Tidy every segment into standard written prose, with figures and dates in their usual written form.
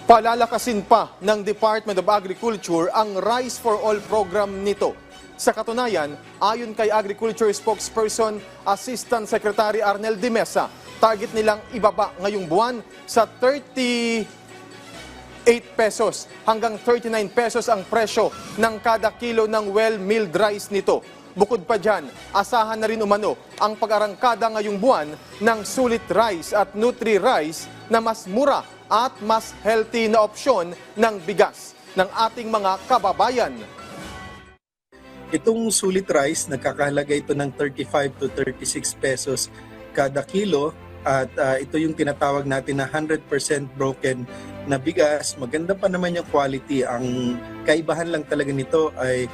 Palalakasin pa ng Department of Agriculture ang Rice for All program nito. Sa katunayan, ayon kay Agriculture Spokesperson Assistant Secretary Arnel de Mesa, target nilang ibaba ngayong buwan sa 38 pesos hanggang 39 pesos ang presyo ng kada kilo ng well-milled rice nito. Bukod pa dyan, asahan na rin umano ang pag-arangkada ngayong buwan ng sulit rice at nutri-rice na mas mura at mas healthy na opsyon ng bigas ng ating mga kababayan. Itong sulit rice, nagkakahalaga ito ng 35 to 36 pesos kada kilo at ito yung tinatawag natin na 100% broken na bigas. Maganda pa naman yung quality. Ang kaibahan lang talaga nito ay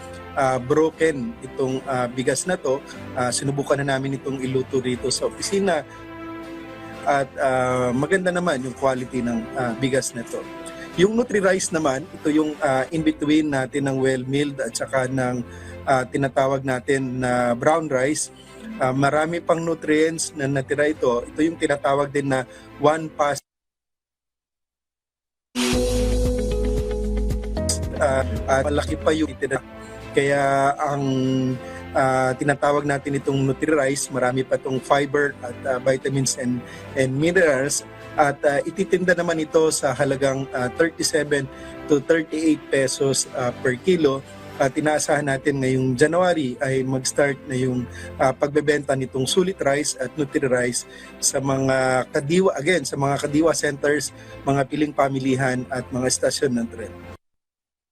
broken itong bigas na to. Sinubukan na namin itong iluto dito sa opisina at maganda naman yung quality ng bigas na to. Yung Nutri-Rice naman, ito yung in-between natin ng well-milled at saka ng tinatawag natin na brown rice. Marami pang nutrients na natira ito. Ito yung tinatawag din na one pass. Malaki pa yung itira. Kaya ang tinatawag natin itong Nutri-Rice, marami pa itong fiber at vitamins and minerals. At ititinda naman ito sa halagang 37 to 38 pesos per kilo. Tinaasahan natin ngayong January ay mag-start na yung pagbebenta nitong sulit rice at Nutri-Rice sa mga kadiwa, again, sa mga kadiwa centers, mga piling pamilihan at mga estasyon ng tren.